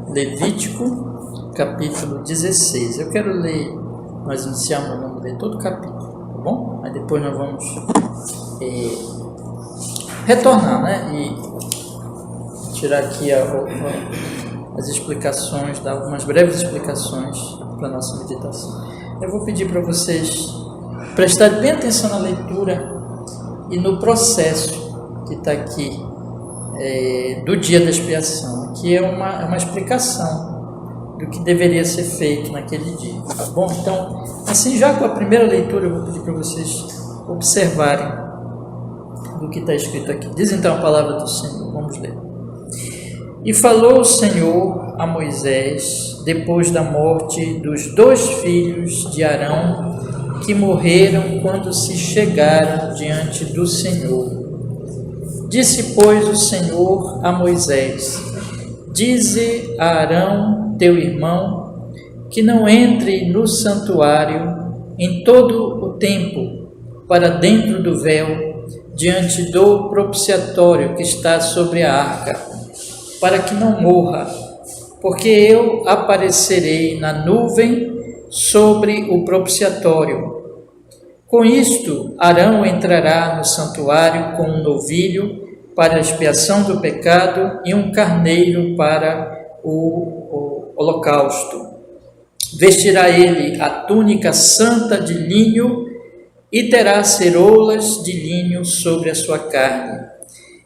Levítico, capítulo 16. Eu quero ler, nós iniciamos, vamos ler todo o capítulo, tá bom? Aí depois nós vamos retornar, né? E tirar aqui as explicações, dar algumas breves explicações para a nossa meditação. Eu vou pedir para vocês prestarem bem atenção na leitura e no processo que está aqui do dia da expiação, que é uma explicação do que deveria ser feito naquele dia, tá bom? Então, assim, já com a primeira leitura, eu vou pedir para vocês observarem do que está escrito aqui. Diz então a palavra do Senhor, vamos ler. E falou o Senhor a Moisés, depois da morte dos 2 filhos de Arão, que morreram quando se chegaram diante do Senhor. Disse, pois, o Senhor a Moisés: dize a Arão, teu irmão, que não entre no santuário em todo o tempo, para dentro do véu, diante do propiciatório que está sobre a arca, para que não morra, porque eu aparecerei na nuvem sobre o propiciatório. Com isto, Arão entrará no santuário com um novilho para a expiação do pecado e um carneiro para o holocausto. Vestirá ele a túnica santa de linho e terá ceroulas de linho sobre a sua carne.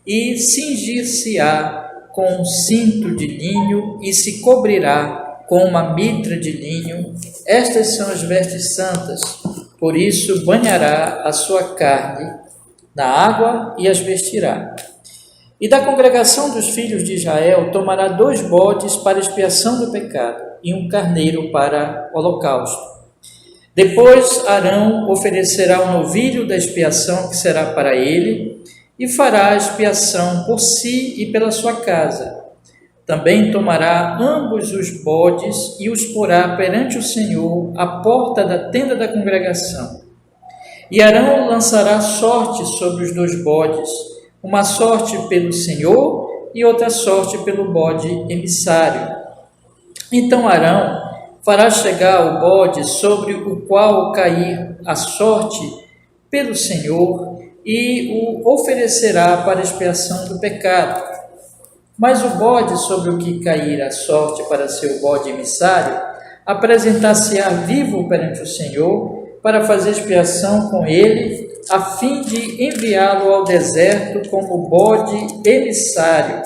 E cingir-se-á com um cinto de linho e se cobrirá com uma mitra de linho. Estas são as vestes santas. Por isso banhará a sua carne na água e as vestirá. E da congregação dos filhos de Israel tomará 2 bodes para expiação do pecado e um carneiro para holocausto. Depois Arão oferecerá o novilho da expiação que será para ele e fará a expiação por si e pela sua casa. Também tomará ambos os bodes e os porá perante o Senhor à porta da tenda da congregação. E Arão lançará sorte sobre os 2 bodes, uma sorte pelo Senhor e outra sorte pelo bode emissário. Então Arão fará chegar o bode sobre o qual cair a sorte pelo Senhor e o oferecerá para expiação do pecado. Mas o bode sobre o que cair a sorte para ser o bode emissário, apresentar-se-á vivo perante o Senhor, para fazer expiação com ele, a fim de enviá-lo ao deserto como bode emissário.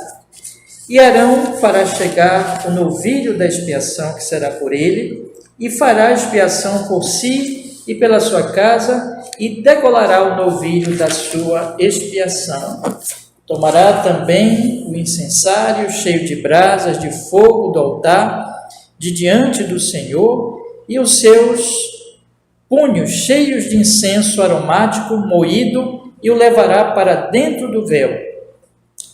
E Arão fará chegar o novilho da expiação, que será por ele, e fará expiação por si e pela sua casa, e degolará o novilho da sua expiação. Tomará também o incensário cheio de brasas de fogo do altar, de diante do Senhor, e os seus punhos cheios de incenso aromático moído, e o levará para dentro do véu.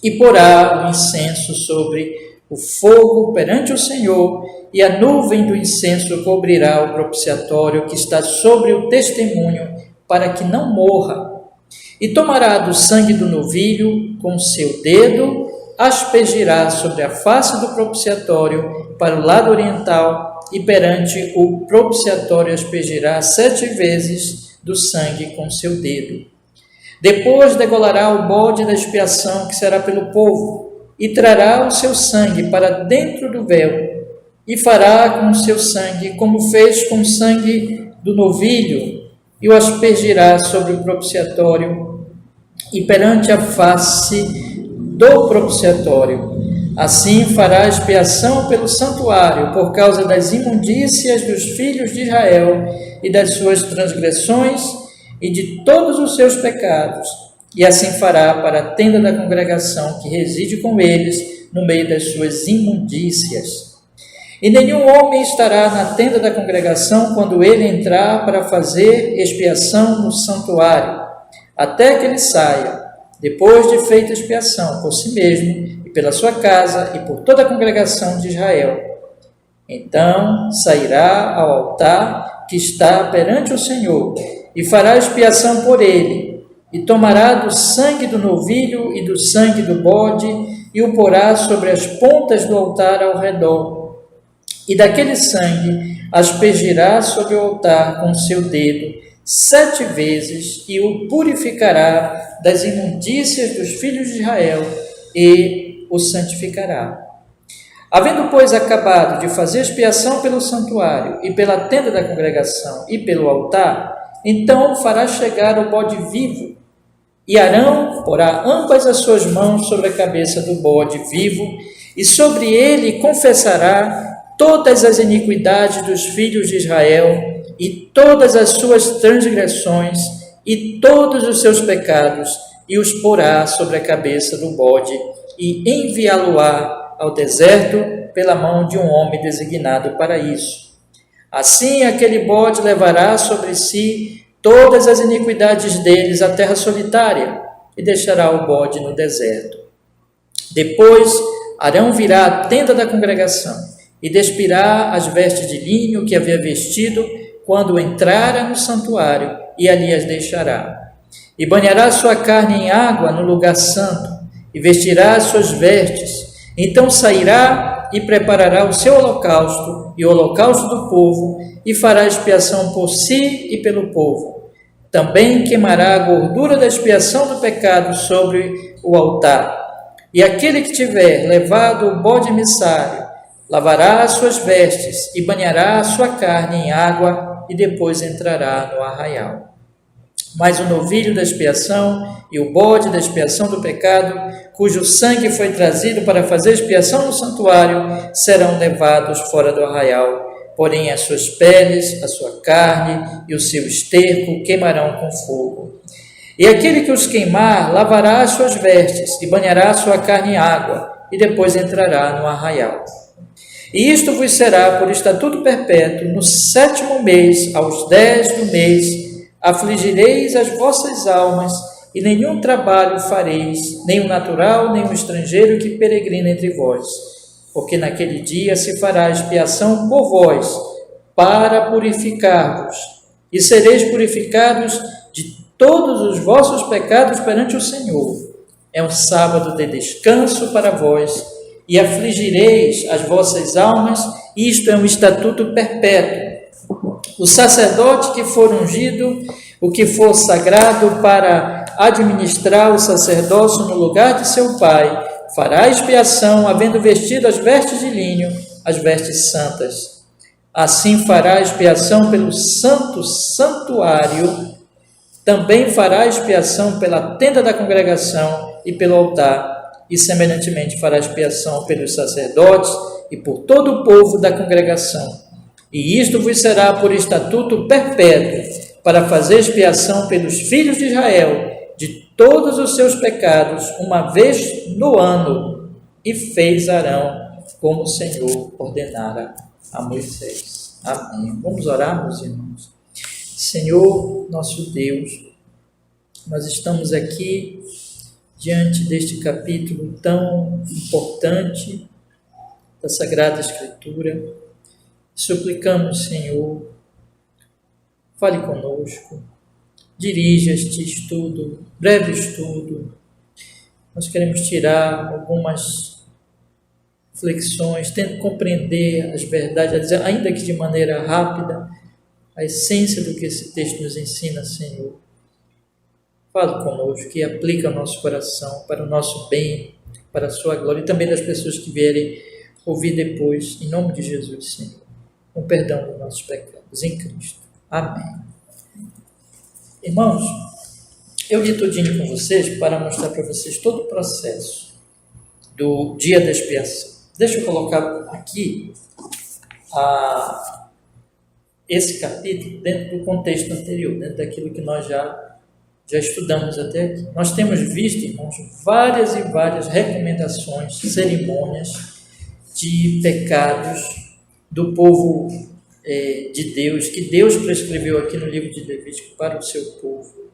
E porá o incenso sobre o fogo perante o Senhor, e a nuvem do incenso cobrirá o propiciatório que está sobre o testemunho, para que não morra. E tomará do sangue do novilho com seu dedo, aspergirá sobre a face do propiciatório para o lado oriental, e perante o propiciatório aspergirá 7 vezes do sangue com seu dedo. Depois degolará o bode da expiação, que será pelo povo, e trará o seu sangue para dentro do véu, e fará com o seu sangue como fez com o sangue do novilho, e o aspergirá sobre o propiciatório e perante a face do propiciatório. Assim fará expiação pelo santuário, por causa das imundícias dos filhos de Israel e das suas transgressões e de todos os seus pecados. E assim fará para a tenda da congregação que reside com eles no meio das suas imundícias. E nenhum homem estará na tenda da congregação quando ele entrar para fazer expiação no santuário, até que ele saia, depois de feita expiação por si mesmo e pela sua casa e por toda a congregação de Israel. Então sairá ao altar que está perante o Senhor e fará expiação por ele, e tomará do sangue do novilho e do sangue do bode, e o porá sobre as pontas do altar ao redor. E daquele sangue aspergirá sobre o altar com seu dedo 7 vezes, e o purificará das imundícias dos filhos de Israel, e o santificará. Havendo, pois, acabado de fazer expiação pelo santuário, e pela tenda da congregação, e pelo altar, então fará chegar o bode vivo, e Arão porá ambas as suas mãos sobre a cabeça do bode vivo, e sobre ele confessará todas as iniquidades dos filhos de Israel, e todas as suas transgressões, e todos os seus pecados, e os porá sobre a cabeça do bode, e enviá-lo-á ao deserto pela mão de um homem designado para isso. Assim, aquele bode levará sobre si todas as iniquidades deles à terra solitária, e deixará o bode no deserto. Depois, Arão virá à tenda da congregação, e despirá as vestes de linho que havia vestido quando entrara no santuário, e ali as deixará. E banhará sua carne em água no lugar santo, e vestirá as suas vestes. Então sairá e preparará o seu holocausto e o holocausto do povo, e fará expiação por si e pelo povo. Também queimará a gordura da expiação do pecado sobre o altar. E aquele que tiver levado o bode emissário, lavará as suas vestes e banhará a sua carne em água, e depois entrará no arraial. Mas o novilho da expiação e o bode da expiação do pecado, cujo sangue foi trazido para fazer expiação no santuário, serão levados fora do arraial. Porém, as suas peles, a sua carne e o seu esterco queimarão com fogo. E aquele que os queimar, lavará as suas vestes e banhará a sua carne em água, e depois entrará no arraial. E isto vos será por estatuto perpétuo: no 7º mês, aos 10 do mês, afligireis as vossas almas, e nenhum trabalho fareis, nem o natural, nem o estrangeiro que peregrina entre vós. Porque naquele dia se fará expiação por vós, para purificar-vos, e sereis purificados de todos os vossos pecados perante o Senhor. É um sábado de descanso para vós, e afligireis as vossas almas, isto é um estatuto perpétuo. O sacerdote que for ungido, o que for sagrado para administrar o sacerdócio no lugar de seu pai, fará expiação, havendo vestido as vestes de linho, as vestes santas. Assim fará expiação pelo santo santuário, também fará expiação pela tenda da congregação e pelo altar, e semelhantemente fará expiação pelos sacerdotes e por todo o povo da congregação. E isto vos será por estatuto perpétuo, para fazer expiação pelos filhos de Israel de todos os seus pecados, uma vez no ano. E fez Arão como o Senhor ordenara a Moisés. Amém. Vamos orar, meus irmãos. Senhor, nosso Deus, nós estamos aqui diante deste capítulo tão importante da Sagrada Escritura. Suplicamos, Senhor, fale conosco, dirija este estudo, breve estudo. Nós queremos tirar algumas reflexões, tentando compreender as verdades, ainda que de maneira rápida, a essência do que esse texto nos ensina, Senhor. Fale conosco e aplica ao nosso coração, para o nosso bem, para a sua glória, e também das pessoas que vierem ouvir depois, em nome de Jesus, Senhor, com perdão dos nossos pecados, em Cristo. Amém. Irmãos, eu li tudinho com vocês para mostrar para vocês todo o processo do dia da expiação. Deixa eu colocar aqui esse capítulo dentro do contexto anterior, dentro daquilo que nós já estudamos até aqui. Nós temos visto, irmãos, várias e várias recomendações, cerimônias de pecados do povo de Deus, que Deus prescreveu aqui no livro de Levítico para o seu povo.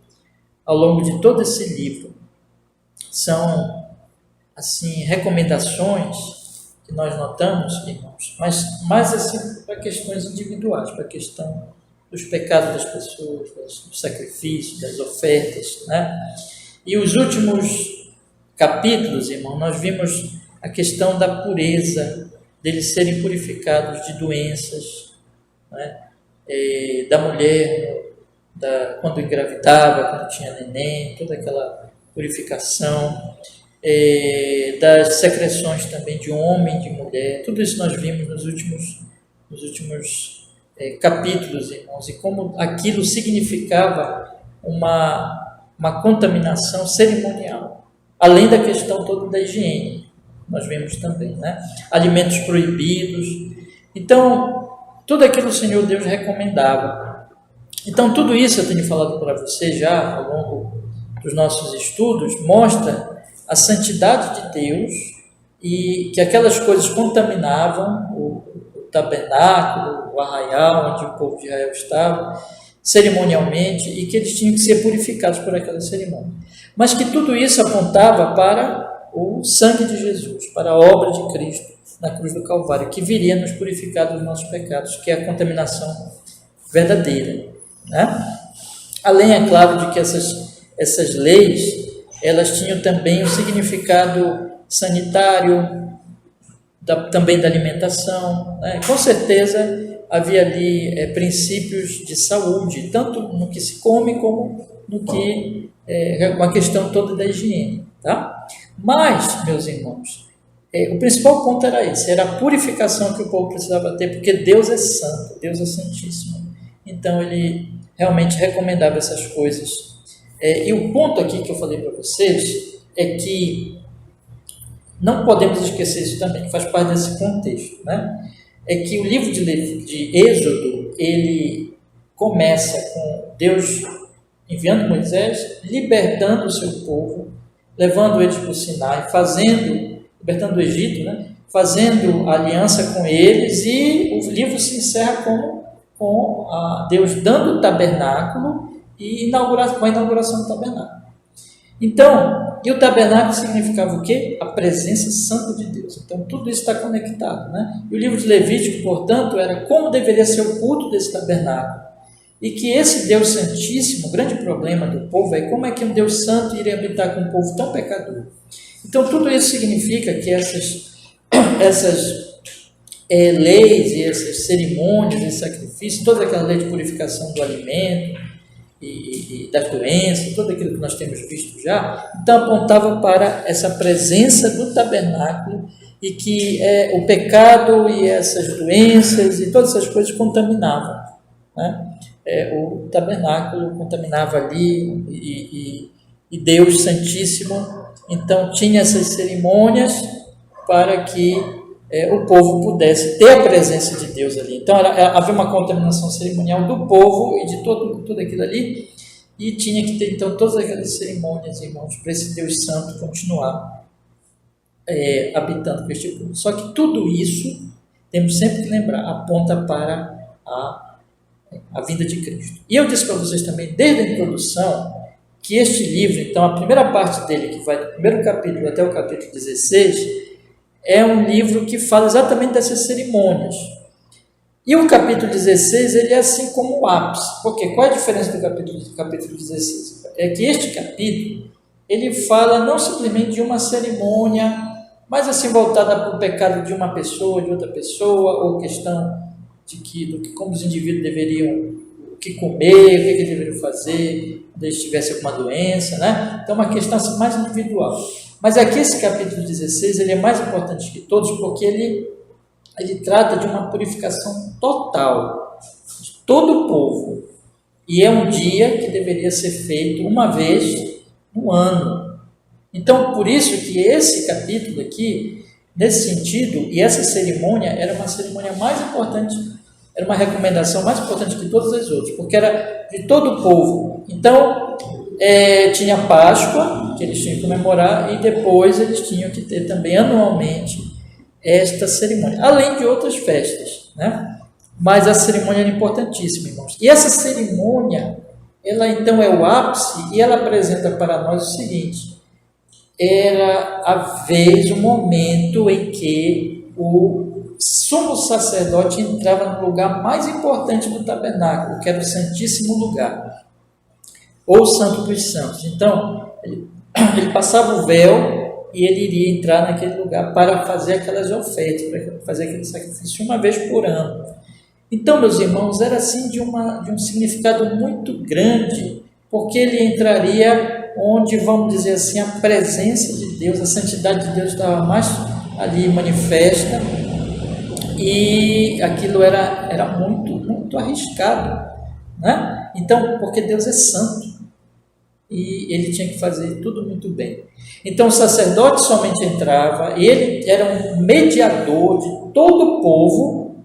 Ao longo de todo esse livro, são, assim, recomendações que nós notamos, irmãos, mas mais assim para questões individuais, para a questão dos pecados das pessoas, dos sacrifícios, das ofertas, né? E os últimos capítulos, irmão, nós vimos a questão da pureza, deles serem purificados de doenças, né? Da mulher, quando engravidava, quando tinha neném, toda aquela purificação, das secreções também de homem, de mulher, tudo isso nós vimos nos últimos capítulos, irmãos, e como aquilo significava uma contaminação cerimonial, além da questão toda da higiene, nós vimos também, né? Alimentos proibidos. Então, tudo aquilo o Senhor Deus recomendava. Então, tudo isso eu tenho falado para você já ao longo dos nossos estudos, mostra a santidade de Deus e que aquelas coisas contaminavam o tabernáculo, o arraial onde o povo de Israel estava, cerimonialmente, e que eles tinham que ser purificados por aquela cerimônia. Mas que tudo isso apontava para o sangue de Jesus, para a obra de Cristo na cruz do Calvário, que viria nos purificar dos nossos pecados, que é a contaminação verdadeira, né? Além, é claro, de que essas leis, elas tinham também um significado sanitário, também da alimentação, né? Com certeza havia ali princípios de saúde, tanto no que se come como no que uma questão toda da higiene, tá? Mas, meus irmãos, o principal ponto era esse, era a purificação que o povo precisava ter, porque Deus é santo, Deus é santíssimo. Então, ele realmente recomendava essas coisas. E o ponto aqui que eu falei para vocês é que não podemos esquecer isso também, que faz parte desse contexto, né? É que o livro de Êxodo, ele começa com Deus enviando Moisés, libertando o seu povo, levando eles para o Sinai, libertando o Egito, né? Fazendo aliança com eles, e o livro se encerra com Deus dando o tabernáculo e com a inauguração do tabernáculo. Então, e o tabernáculo significava o quê? A presença santa de Deus. Então, tudo isso está conectado, né? E o livro de Levítico, portanto, era como deveria ser o culto desse tabernáculo. E que esse Deus Santíssimo, o grande problema do povo é como é que um Deus Santo iria habitar com um povo tão pecador. Então, tudo isso significa que essas leis e essas cerimônias e sacrifícios, toda aquela lei de purificação do alimento e das doenças, tudo aquilo que nós temos visto já, então apontava para essa presença do tabernáculo e que o pecado e essas doenças e todas essas coisas contaminavam, né? O tabernáculo contaminava ali e Deus Santíssimo, então tinha essas cerimônias para que o povo pudesse ter a presença de Deus ali. Então havia uma contaminação cerimonial do povo e de tudo aquilo ali, e tinha que ter então todas aquelas cerimônias, irmãos, para esse Deus Santo continuar habitando com este povo. Só que tudo isso, temos sempre que lembrar, aponta para a vinda de Cristo. E eu disse para vocês também, desde a introdução, que este livro, então, a primeira parte dele, que vai do primeiro capítulo até o capítulo 16, é um livro que fala exatamente dessas cerimônias. E o capítulo 16, ele é assim como o ápice. Porque qual é a diferença do capítulo 16? É que este capítulo, ele fala não simplesmente de uma cerimônia, mas assim voltada para o pecado de uma pessoa, de outra pessoa, ou questão do que como os indivíduos deveriam, o que comer, o que eles deveriam fazer, quando eles tivessem alguma doença, né? Então, uma questão assim, mais individual. Mas aqui esse capítulo 16, ele é mais importante que todos, porque ele trata de uma purificação total de todo o povo. E é um dia que deveria ser feito uma vez no ano. Então, por isso que esse capítulo aqui, nesse sentido, e essa cerimônia era uma cerimônia mais importante, era uma recomendação mais importante que todas as outras, porque era de todo o povo. Então, tinha Páscoa, que eles tinham que comemorar, e depois eles tinham que ter também anualmente esta cerimônia, além de outras festas, né? Mas a cerimônia era importantíssima, irmãos. E essa cerimônia, ela então é o ápice, e ela apresenta para nós o seguinte: era a vez, o momento em que o sumo sacerdote entrava no lugar mais importante do tabernáculo, que era o Santíssimo Lugar, ou o Santo dos Santos. Então, ele passava o véu e ele iria entrar naquele lugar para fazer aquelas ofertas, para fazer aquele sacrifício uma vez por ano. Então, meus irmãos, era assim de um significado muito grande, porque ele entraria onde, vamos dizer assim, a presença de Deus, a santidade de Deus estava mais ali manifesta, e aquilo era muito, muito arriscado, né? Então, porque Deus é santo, e ele tinha que fazer tudo muito bem. Então, o sacerdote somente entrava, ele era um mediador de todo o povo,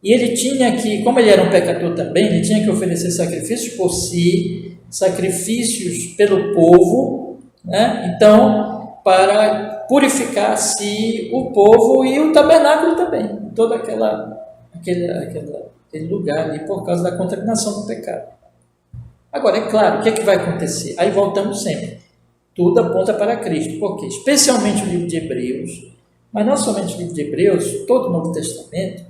e ele tinha que, como ele era um pecador também, ele tinha que oferecer sacrifícios por si, sacrifícios pelo povo, né? Então, para purificar-se o povo e o tabernáculo também, todo aquele lugar ali, por causa da contaminação do pecado. Agora, é claro, o que é que vai acontecer? Aí voltamos sempre. Tudo aponta para Cristo. Por quê? Especialmente o livro de Hebreus, mas não somente o livro de Hebreus, todo o Novo Testamento,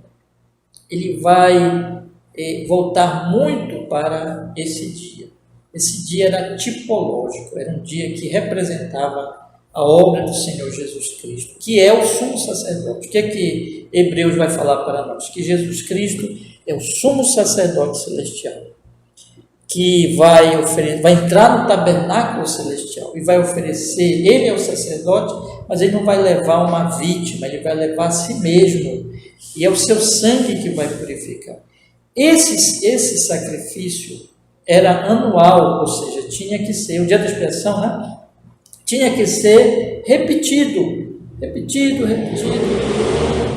ele vai voltar muito para esse dia. Esse dia era tipológico, era um dia que representava a obra do Senhor Jesus Cristo, que é o sumo sacerdote. O que é que Hebreus vai falar para nós? Que Jesus Cristo é o sumo sacerdote celestial, que vai entrar no tabernáculo celestial e vai oferecer, ele é o sacerdote, mas ele não vai levar uma vítima, ele vai levar a si mesmo, e é o seu sangue que vai purificar. Esse sacrifício era anual, ou seja, tinha que ser, o dia da expiação, né? Tinha que ser repetido,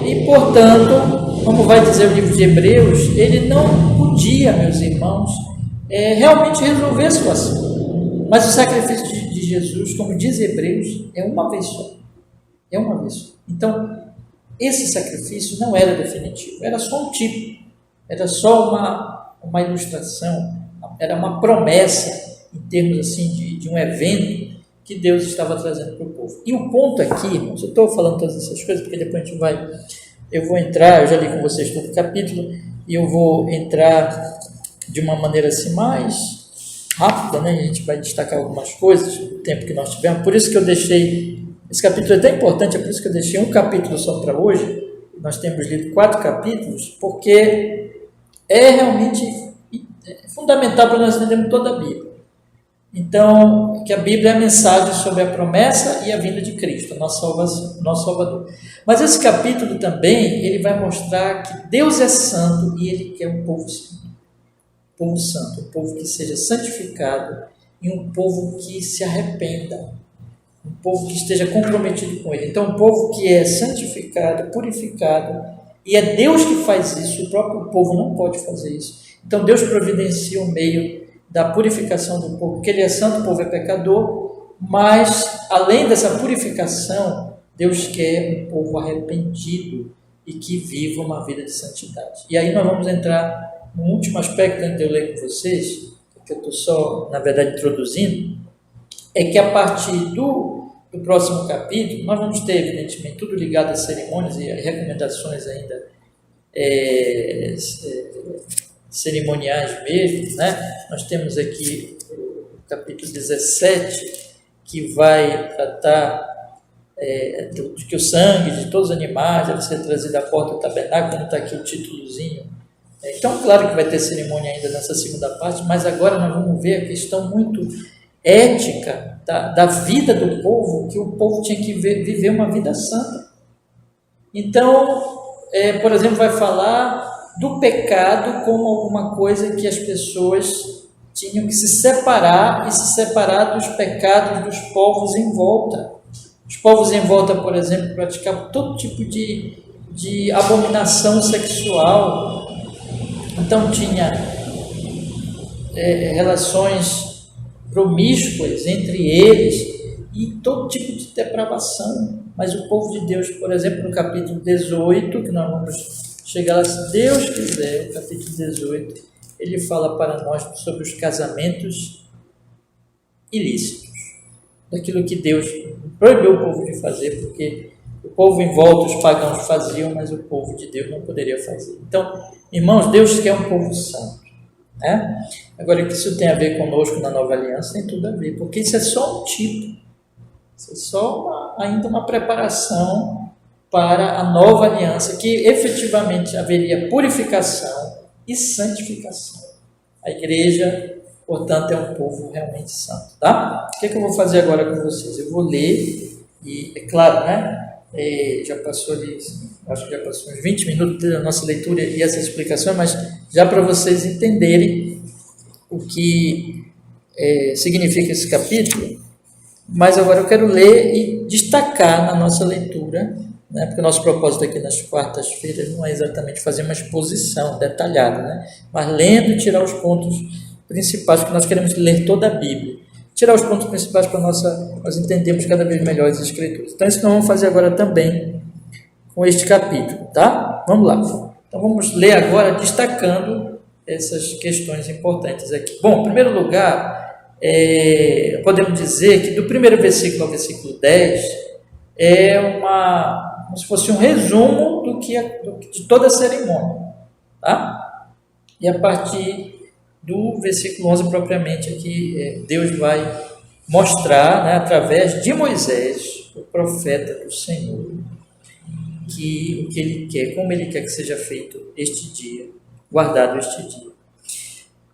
e portanto, como vai dizer o livro de Hebreus, ele não podia, meus irmãos, realmente resolver a situação. Mas o sacrifício de Jesus, como diz Hebreus, é uma vez só. Então, esse sacrifício não era definitivo, era só um tipo, era só uma ilustração, era uma promessa em termos assim de um evento que Deus estava trazendo para o povo. E o ponto aqui, irmãos, eu estou falando todas essas coisas porque depois eu vou entrar, eu já li com vocês todo o capítulo, e eu vou entrar de uma maneira assim mais rápida, né? A gente vai destacar algumas coisas do tempo que nós tivemos, por isso que eu deixei, esse capítulo é tão importante, é por isso que eu deixei um capítulo só para hoje, nós temos lido 4 capítulos, porque é realmente fundamental para nós entendermos toda a Bíblia. Então, que a Bíblia é a mensagem sobre a promessa e a vinda de Cristo, nosso Salvador. Mas esse capítulo também, ele vai mostrar que Deus é santo e ele quer um povo santo, um povo que seja santificado e um povo que se arrependa, um povo que esteja comprometido com ele. Então, um povo que é santificado, purificado, e é Deus que faz isso, o próprio povo não pode fazer isso. Então, Deus providencia o meio da purificação do povo, porque ele é santo, o povo é pecador, mas, além dessa purificação, Deus quer um povo arrependido e que viva uma vida de santidade. E aí nós vamos entrar no último aspecto que eu ler com vocês, que eu estou só, na verdade, introduzindo, é que a partir do próximo capítulo, nós vamos ter, evidentemente, tudo ligado a cerimônias e recomendações ainda cerimoniais mesmo, né? Nós temos aqui o capítulo 17, que vai tratar de que o sangue de todos os animais deve ser trazido à porta do tabernáculo, como está aqui o títulozinho. Então, claro que vai ter cerimônia ainda nessa segunda parte, mas agora nós vamos ver a questão muito ética da vida do povo, que o povo tinha que viver uma vida santa. Então, por exemplo, vai falar do pecado como alguma coisa que as pessoas tinham que se separar dos pecados dos povos em volta. Os povos em volta, por exemplo, praticavam todo tipo de abominação sexual. Então tinha relações promíscuas entre eles e todo tipo de depravação. Mas o povo de Deus, por exemplo, no capítulo 18, que nós vamos chegar lá, se Deus quiser, o capítulo 18, ele fala para nós sobre os casamentos ilícitos, daquilo que Deus proibiu o povo de fazer, porque O povo em volta, os pagãos faziam, mas o povo de Deus não poderia fazer. Então, irmãos, Deus quer um povo santo. Né? Agora, o que isso tem a ver conosco na nova aliança? Tem tudo a ver, porque isso é só um tipo. Isso é só ainda uma preparação para a nova aliança, que efetivamente haveria purificação e santificação. A igreja, portanto, é um povo realmente santo. Tá? O que eu vou fazer agora com vocês? Eu vou ler, e é claro, né? Já passou ali, acho que já passou uns 20 minutos da nossa leitura e essa explicação, mas já para vocês entenderem o que significa esse capítulo, mas agora eu quero ler e destacar na nossa leitura, né, porque o nosso propósito aqui nas quartas-feiras não é exatamente fazer uma exposição detalhada, né, mas lendo e tirar os pontos principais, porque nós queremos ler toda a Bíblia. Tirar os pontos principais para nós entendermos cada vez melhor as Escrituras. Então, isso que nós vamos fazer agora também com este capítulo, tá? Vamos lá. Então, vamos ler agora destacando essas questões importantes aqui. Bom, em primeiro lugar, podemos dizer que do primeiro versículo ao versículo 10 como se fosse um resumo de toda a cerimônia, tá? E a partir do versículo 11 propriamente aqui, Deus vai mostrar, né, através de Moisés, o profeta do Senhor, o que ele quer, como ele quer que seja feito este dia, guardado este dia,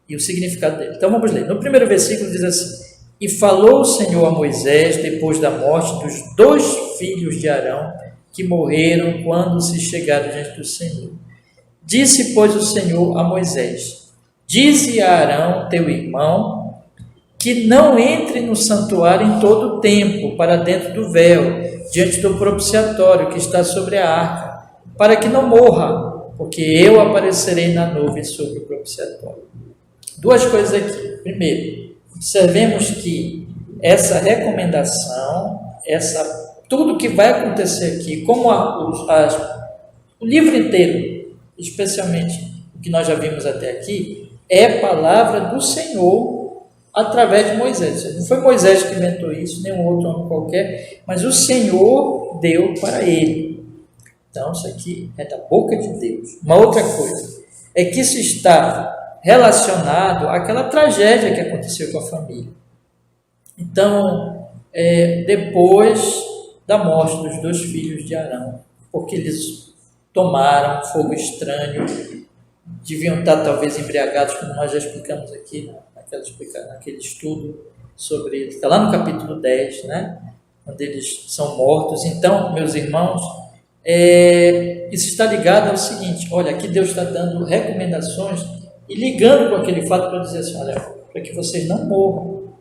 e o significado dele. Então vamos ler. No primeiro versículo diz assim: E falou o Senhor a Moisés depois da morte dos 2 filhos de Arão que morreram quando se chegaram diante do Senhor. Disse, pois, o Senhor a Moisés: Dize a Arão, teu irmão, que não entre no santuário em todo o tempo, para dentro do véu, diante do propiciatório que está sobre a arca, para que não morra, porque eu aparecerei na nuvem sobre o propiciatório. 2 coisas aqui. Primeiro, observemos que essa recomendação, tudo que vai acontecer aqui, como o livro inteiro, especialmente o que nós já vimos até aqui, é palavra do Senhor através de Moisés. Não foi Moisés que inventou isso, nem um outro homem qualquer, mas o Senhor deu para ele. Então, isso aqui é da boca de Deus. Uma outra coisa é que isso está relacionado àquela tragédia que aconteceu com a família. Então, depois da morte dos 2 filhos de Arão, porque eles tomaram fogo estranho, deviam estar talvez embriagados, como nós já explicamos aqui, naquele estudo sobre, está lá no capítulo 10, né? Quando eles são mortos. Então, meus irmãos, isso está ligado ao seguinte: olha, aqui Deus está dando recomendações e ligando com aquele fato para dizer assim: olha, para que vocês não morram,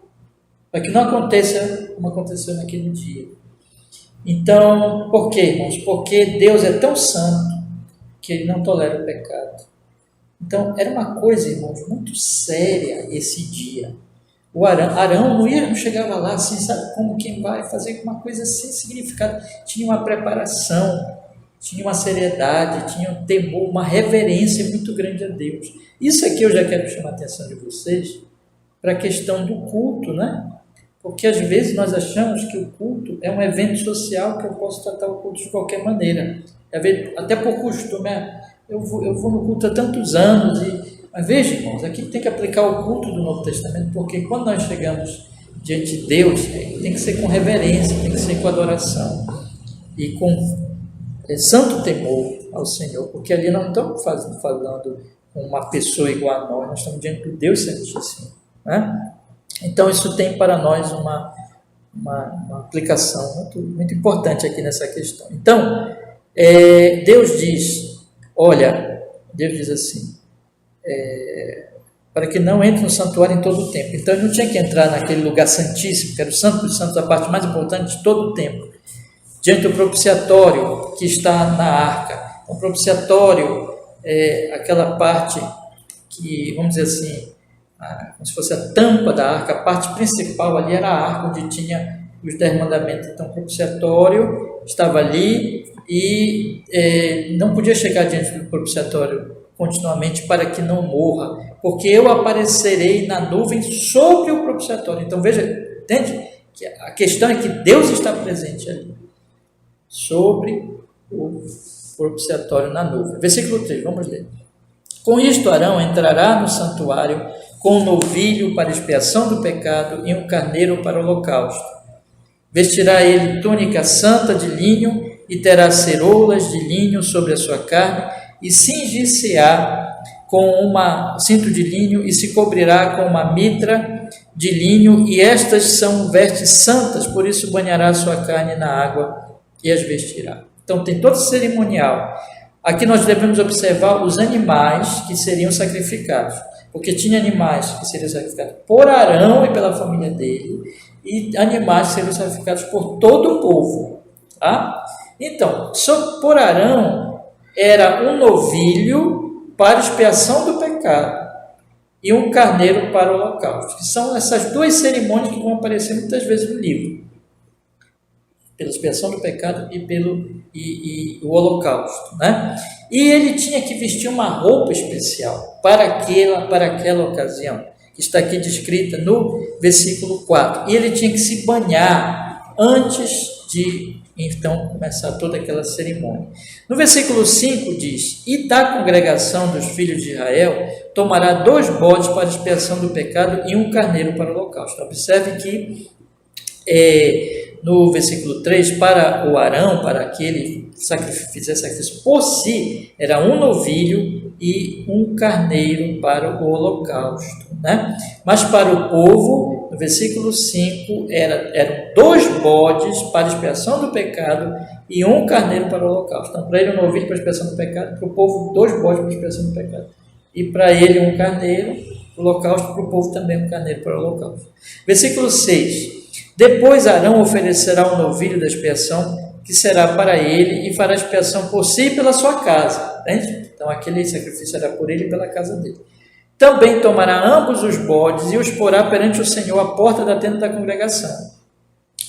para que não aconteça como aconteceu naquele dia. Então, por quê, irmãos? Porque Deus é tão santo que Ele não tolera o pecado. Então, era uma coisa, irmãos, muito séria esse dia. O Arão não chegava lá assim, sabe, como quem vai fazer uma coisa sem significado. Tinha uma preparação, tinha uma seriedade, tinha um temor, uma reverência muito grande a Deus. Isso aqui eu já quero chamar a atenção de vocês para a questão do culto, né? Porque às vezes nós achamos que o culto é um evento social, que eu posso tratar o culto de qualquer maneira. Até por costume, eu vou no culto há tantos anos, mas veja, irmãos, aqui tem que aplicar o culto do Novo Testamento, porque quando nós chegamos diante de Deus, tem que ser com reverência, tem que ser com adoração e com santo temor ao Senhor, porque ali nós não estamos falando com uma pessoa igual a nós estamos diante do Deus Santíssimo, né? Então isso tem para nós uma aplicação muito, muito importante aqui nessa questão. Então, Deus diz, olha, Deus diz assim, para que não entre no santuário em todo o tempo. Então ele não tinha que entrar naquele lugar santíssimo, que era o santo dos santos, a parte mais importante de todo o tempo, diante do propiciatório que está na arca. O propiciatório é aquela parte que, vamos dizer assim, como se fosse a tampa da arca, a parte principal ali era a arca onde tinha os 10 mandamentos. Então o propiciatório estava ali e não podia chegar diante do propiciatório continuamente para que não morra, porque eu aparecerei na nuvem sobre o propiciatório. Então veja, entende? Que a questão é que Deus está presente ali. sobre o propiciatório na nuvem. Versículo 3, vamos ler. Com isto, Arão entrará no santuário com um novilho para expiação do pecado e um carneiro para o holocausto. Vestirá ele túnica santa de linho e terá ceroulas de linho sobre a sua carne e cingir-se-á com uma cinto de linho e se cobrirá com uma mitra de linho, e estas são vestes santas, por isso banhará a sua carne na água e as vestirá. Então tem todo o cerimonial. Aqui nós devemos observar os animais que seriam sacrificados, porque tinha animais que seriam sacrificados por Arão e pela família dele, e animais que seriam sacrificados por todo o povo. Tá? Então, por Arão era um novilho para expiação do pecado e um carneiro para o holocausto, que são essas duas cerimônias que vão aparecer muitas vezes no livro, pela expiação do pecado e o holocausto, né? E ele tinha que vestir uma roupa especial para aquela ocasião, que está aqui descrita no versículo 4, e ele tinha que se banhar antes de então começar toda aquela cerimônia. No versículo 5 diz: e da congregação dos filhos de Israel tomará 2 bodes para expiação do pecado e um carneiro para o holocausto. Observe que no versículo 3, para o Arão, para que ele fizesse sacrifício por si, era um novilho e um carneiro para o holocausto, né? Mas para o povo, no versículo 5, eram 2 bodes para expiação do pecado e um carneiro para o holocausto. Então, para ele um novilho para expiação do pecado, para o povo 2 bodes para expiação do pecado. E para ele um carneiro para o holocausto, para o povo também um carneiro para o holocausto. Versículo 6. Depois Arão oferecerá um novilho da expiação, que será para ele, e fará expiação por si e pela sua casa. Entende? Então aquele sacrifício era por ele e pela casa dele. Também tomará ambos os bodes e os porá perante o Senhor à porta da tenda da congregação.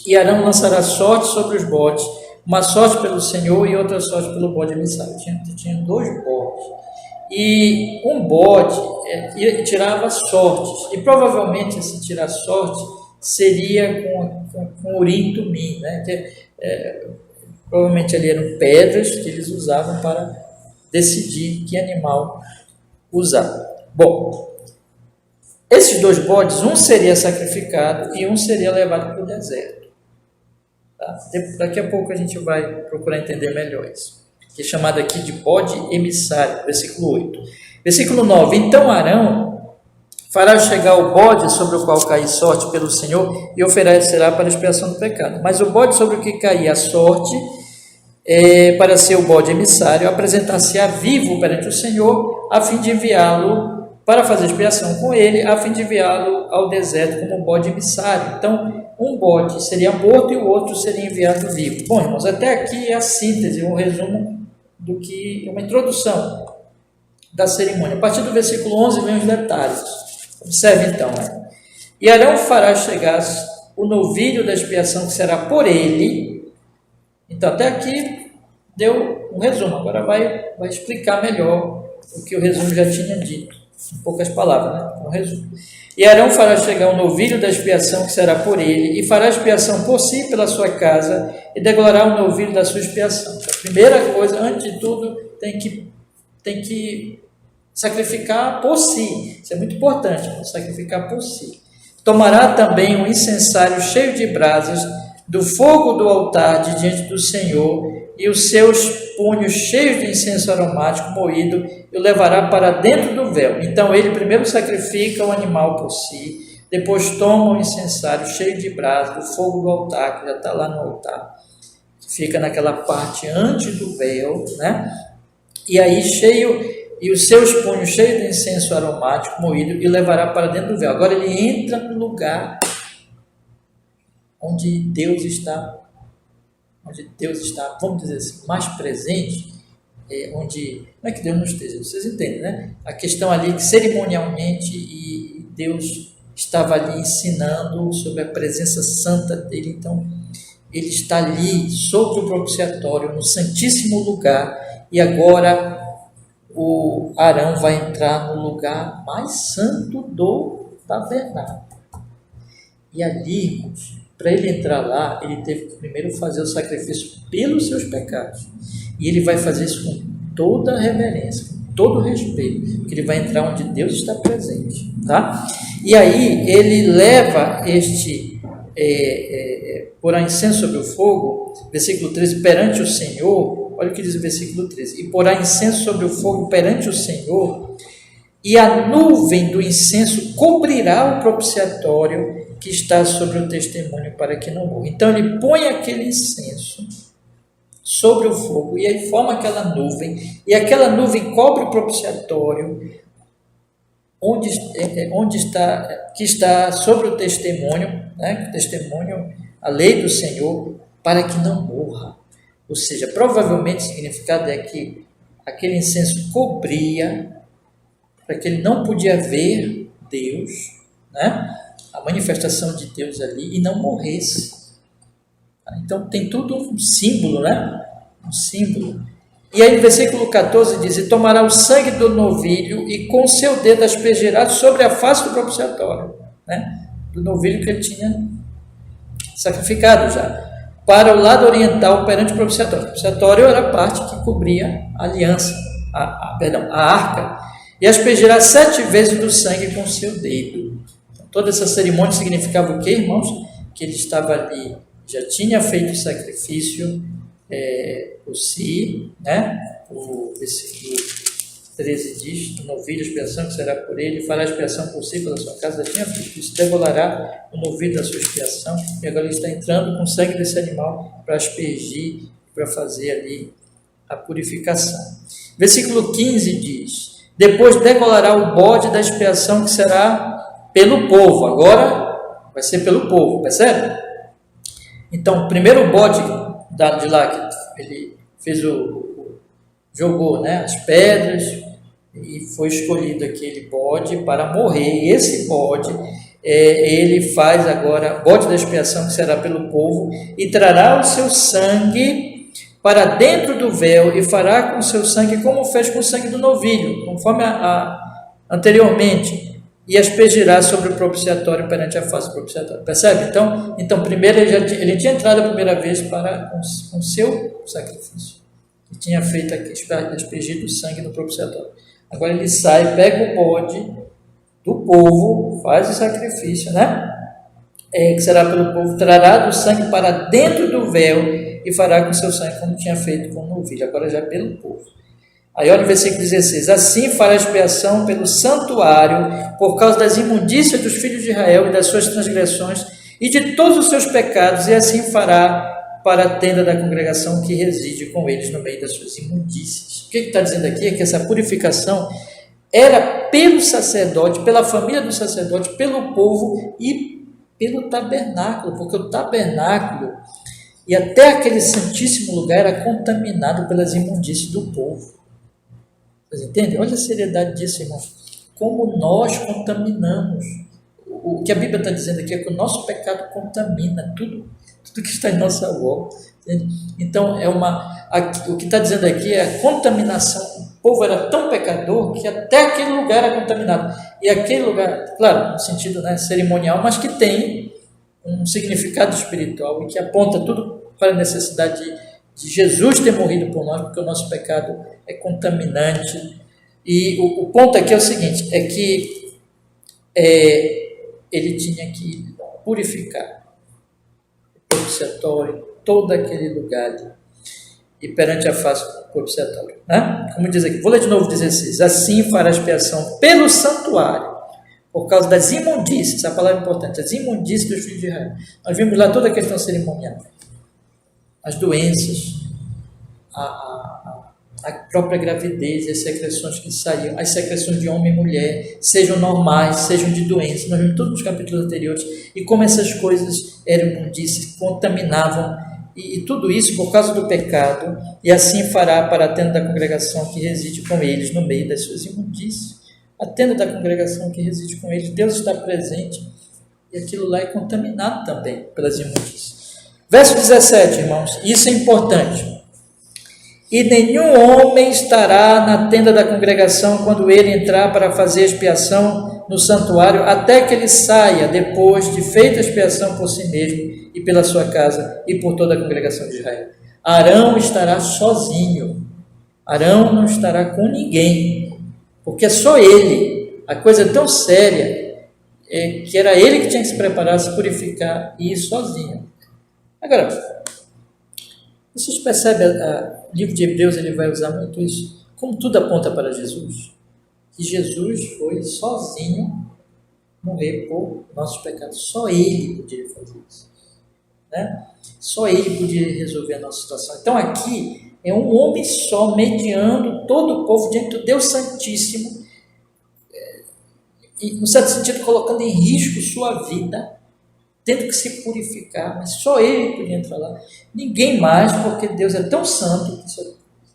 E Arão lançará sorte sobre os bodes, uma sorte pelo Senhor e outra sorte pelo bode emissário. Tinha 2 bodes. E um bode tirava sortes, e provavelmente esse tirar sorte seria com urim e tumim, né? Provavelmente ali eram pedras que eles usavam para decidir que animal usar. Bom, esses 2 bodes, um seria sacrificado e um seria levado para o deserto. Tá? Daqui a pouco a gente vai procurar entender melhor isso, que é chamado aqui de bode emissário, versículo 8. Versículo 9, então Arão fará chegar o bode sobre o qual cair sorte pelo Senhor e oferecerá para a expiação do pecado. Mas o bode sobre o que cair a sorte, para ser o bode emissário, apresentar-se-á vivo perante o Senhor, a fim de enviá-lo para fazer expiação com ele, a fim de enviá-lo ao deserto como bode emissário. Então, um bode seria morto e o outro seria enviado vivo. Bom, irmãos, até aqui é a síntese, um resumo do que, uma introdução da cerimônia. A partir do versículo 11 vem os detalhes. Observe então, né? E Arão fará chegar o novilho da expiação, que será por ele. Então, até aqui deu um resumo, agora vai explicar melhor o que o resumo já tinha dito, em poucas palavras, né? Um resumo. E Arão fará chegar o novilho da expiação, que será por ele, e fará expiação por si pela sua casa, e degolhará o novilho da sua expiação. A primeira coisa, antes de tudo, tem que sacrificar por si. Isso é muito importante, sacrificar por si. Tomará também um incensário cheio de brasas do fogo do altar de diante do Senhor, e os seus punhos cheios de incenso aromático moído, e o levará para dentro do véu. Então ele primeiro sacrifica o animal por si, depois toma o incensário cheio de brasas do fogo do altar, que já está lá no altar, fica naquela parte antes do véu, né? E aí e os seus punhos cheios de incenso aromático moído, e levará para dentro do véu. Agora ele entra no lugar onde Deus está, vamos dizer assim, mais presente, onde, não é que Deus não esteja, vocês entendem, né? A questão ali que cerimonialmente e Deus estava ali ensinando sobre a presença santa dele. Então ele está ali sobre o propiciatório, no santíssimo lugar, e agora o Arão vai entrar no lugar mais santo do tabernáculo. E ali, irmãos, para ele entrar lá, ele teve que primeiro fazer o sacrifício pelos seus pecados. E ele vai fazer isso com toda a reverência, com todo o respeito, porque ele vai entrar onde Deus está presente, tá? E aí ele leva porá incenso sobre o fogo, versículo 13, perante o Senhor. Olha o que diz o versículo 13: e porá incenso sobre o fogo perante o Senhor, e a nuvem do incenso cobrirá o propiciatório que está sobre o testemunho, para que não morra. Então ele põe aquele incenso sobre o fogo, e aí forma aquela nuvem, e aquela nuvem cobre o propiciatório, que está sobre o testemunho, né? O testemunho, a lei do Senhor, para que não morra. Ou seja, provavelmente o significado é que aquele incenso cobria, para que ele não podia ver Deus, né? A manifestação de Deus ali, e não morresse. Então tem tudo um símbolo, né? Um símbolo. E aí no versículo 14 diz: e tomará o sangue do novilho e com seu dedo aspergirá sobre a face do propiciatório, né? Do novilho que ele tinha sacrificado já, para o lado oriental perante o propiciatório. O propiciatório era a parte que cobria a aliança, a arca, e aspergirá 7 vezes do sangue com seu dedo. Então, toda essa cerimônia significava o quê, irmãos? Que ele estava ali, já tinha feito o sacrifício por si, né? O versículo 13 diz: o novilho, a expiação que será por ele, fará expiação por si, pela sua casa, já tinha feito isso, degolará o novilho da sua expiação, e agora ele está entrando com o sangue desse animal para aspergir, para fazer ali a purificação. Versículo 15 diz: depois degolará o bode da expiação que será pelo povo. Agora vai ser pelo povo, percebe? Então, o primeiro bode de lá que ele fez jogou, né, as pedras, e foi escolhido aquele bode para morrer. E esse bode, ele faz agora bode da expiação que será pelo povo, e trará o seu sangue para dentro do véu, e fará com o seu sangue como fez com o sangue do novilho, conforme anteriormente, e aspergirá sobre o propiciatório perante a face do propiciatório. Percebe? Então primeiro ele tinha entrado a primeira vez com o seu sacrifício, e tinha feito aspergido o sangue no propiciatório. Agora ele sai, pega o bode do povo, faz o sacrifício, né? Que será pelo povo, trará do sangue para dentro do véu, e fará com seu sangue como tinha feito com o novilho, agora já pelo povo. Aí olha o versículo 16: assim fará expiação pelo santuário, por causa das imundícias dos filhos de Israel e das suas transgressões e de todos os seus pecados, e assim fará para a tenda da congregação que reside com eles no meio das suas imundícias. O que está dizendo aqui é que essa purificação era pelo sacerdote, pela família do sacerdote, pelo povo e pelo tabernáculo, porque o tabernáculo e até aquele santíssimo lugar era contaminado pelas imundícias do povo. Vocês entendem? Olha a seriedade disso, irmão. Como nós contaminamos. O que a Bíblia está dizendo aqui é que o nosso pecado contamina tudo que está em nossa volta. Entende? Então, o que está dizendo aqui é a contaminação. O povo era tão pecador que até aquele lugar era contaminado. E aquele lugar, claro, no sentido, né, cerimonial, mas que tem um significado espiritual e que aponta tudo para a necessidade de Jesus ter morrido por nós, porque o nosso pecado é contaminante. E o ponto aqui é o seguinte, é que ele tinha que purificar o propiciatório, todo aquele lugar ali, e perante a face do propiciatório, né? Como diz aqui, vou ler de novo 16: assim fará expiação pelo santuário, por causa das imundícias, a palavra importante, as imundícias dos filhos de Israel. Nós vimos lá toda a questão cerimonial, as doenças, a própria gravidez, as secreções que saíam, as secreções de homem e mulher, sejam normais, sejam de doença. Nós vimos todos nos capítulos anteriores, e como essas coisas eram imundícias, contaminavam, e tudo isso por causa do pecado, e assim fará para a tenda da congregação que reside com eles no meio das suas imundícias. A tenda da congregação que reside com eles, Deus está presente, e aquilo lá é contaminado também pelas imundícias. Verso 17, irmãos, isso é importante. E nenhum homem estará na tenda da congregação quando ele entrar para fazer expiação no santuário até que ele saia, depois de feita a expiação por si mesmo e pela sua casa e por toda a congregação de Israel. Arão estará sozinho. Arão não estará com ninguém, porque é só ele. A coisa é tão séria que era ele que tinha que se preparar, se purificar e ir sozinho. Agora, vocês percebem, o livro de Hebreus ele vai usar muito isso, como tudo aponta para Jesus, que Jesus foi sozinho morrer por nossos pecados. Só ele podia fazer isso, né? Só ele podia resolver a nossa situação. Então aqui é um homem só mediando todo o povo diante do Deus Santíssimo, e no certo sentido colocando em risco sua vida, tendo que se purificar, mas só ele podia entrar lá, ninguém mais, porque Deus é tão santo que só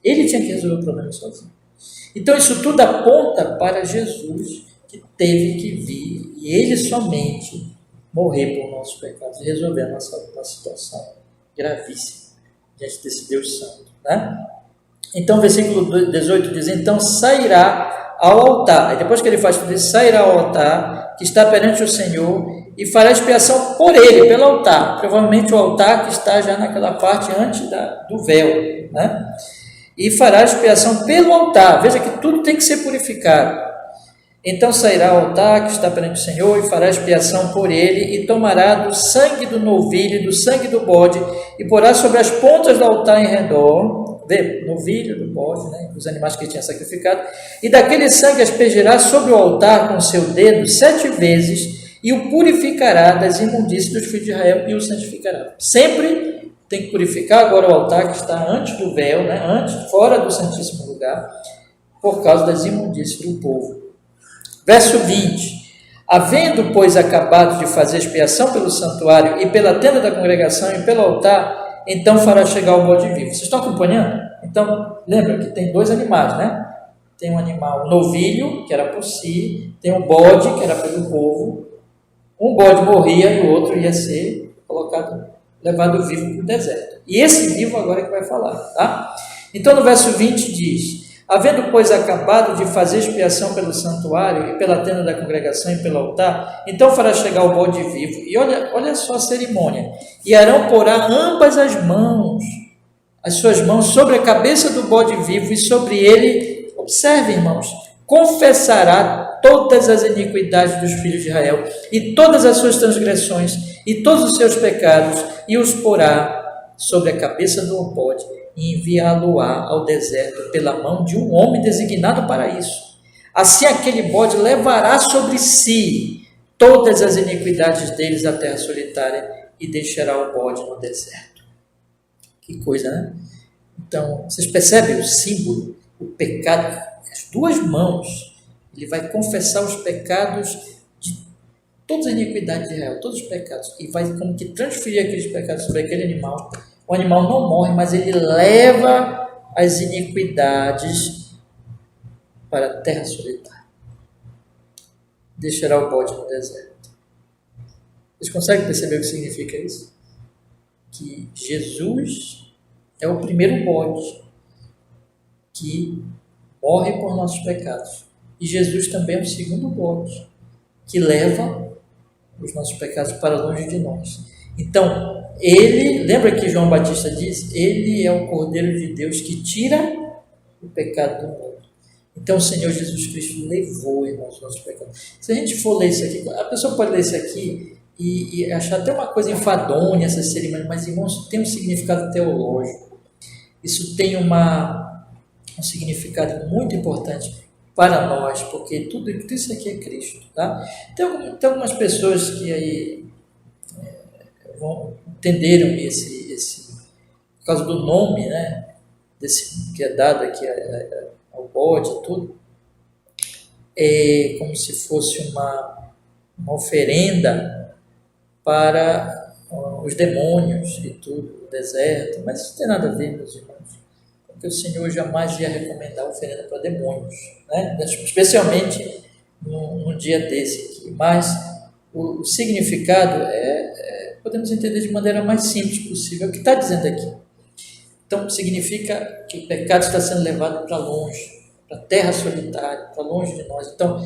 ele tinha que resolver o problema sozinho. Então isso tudo aponta para Jesus, que teve que vir e ele somente morrer por nossos pecados e resolver a nossa situação gravíssima diante desse Deus santo, né? Então, versículo 18 diz: então sairá ao altar, e depois que ele faz tudo isso, sairá ao altar que está perante o Senhor e fará expiação por ele, pelo altar, provavelmente o altar que está já naquela parte antes do véu, né? E fará expiação pelo altar. Veja que tudo tem que ser purificado. Então sairá ao altar que está perante o Senhor e fará expiação por ele, e tomará do sangue do novilho e do sangue do bode e porá sobre as pontas do altar em redor, novilho, do bode, né, os animais que ele tinha sacrificado, e daquele sangue aspergirá sobre o altar com o seu dedo 7 vezes e o purificará das imundícias dos filhos de Israel e o santificará. Sempre tem que purificar agora o altar que está antes do véu, né, fora do Santíssimo Lugar, por causa das imundícias do povo. Verso 20: havendo, pois, acabado de fazer expiação pelo santuário e pela tenda da congregação e pelo altar, então fará chegar o bode vivo. Vocês estão acompanhando? Então, lembra que tem 2 animais, né? Tem um animal, o novilho, que era por si, tem um bode, que era pelo povo. Um bode morria e o outro ia ser levado vivo para o deserto. E esse vivo agora é que vai falar, tá? Então, no verso 20 diz: havendo, pois, acabado de fazer expiação pelo santuário e pela tenda da congregação e pelo altar, então fará chegar o bode vivo. E olha só a cerimônia. E Arão porá ambas as suas mãos sobre a cabeça do bode vivo e sobre ele, observe, irmãos, confessará todas as iniquidades dos filhos de Israel e todas as suas transgressões e todos os seus pecados, e os porá sobre a cabeça do bode e enviá-lo-á ao deserto pela mão de um homem designado para isso. Assim aquele bode levará sobre si todas as iniquidades deles à terra solitária e deixará o bode no deserto. Que coisa, né? Então, vocês percebem o símbolo, o pecado, as 2 mãos, ele vai confessar os pecados de todas as iniquidades de Israel, todos os pecados, e vai como que transferir aqueles pecados sobre aquele animal. O animal não morre, mas ele leva as iniquidades para a terra solitária. Deixará o bode no deserto. Vocês conseguem perceber o que significa isso? Que Jesus é o primeiro bode que morre por nossos pecados. E Jesus também é o segundo bode que leva os nossos pecados para longe de nós. Então, ele, lembra que João Batista diz? Ele é o Cordeiro de Deus que tira o pecado do mundo. Então, o Senhor Jesus Cristo levou, irmãos, os nossos pecados. Se a gente for ler isso aqui, a pessoa pode ler isso aqui e achar até uma coisa enfadonha essa cerimônia, mas, irmãos, tem um significado teológico. Isso tem um significado muito importante para nós, porque tudo isso aqui é Cristo, tá? Tem algumas pessoas que aí entenderam esse por causa do nome, né, desse que é dado aqui ao bode e tudo, é como se fosse uma oferenda para os demônios e tudo, o deserto, mas isso não tem nada a ver, meus irmãos, porque o Senhor jamais ia recomendar oferenda para demônios, né, especialmente num dia desse aqui, mas o significado podemos entender de maneira mais simples possível o que está dizendo aqui. Então, significa que o pecado está sendo levado para longe, para a terra solitária, para longe de nós. Então,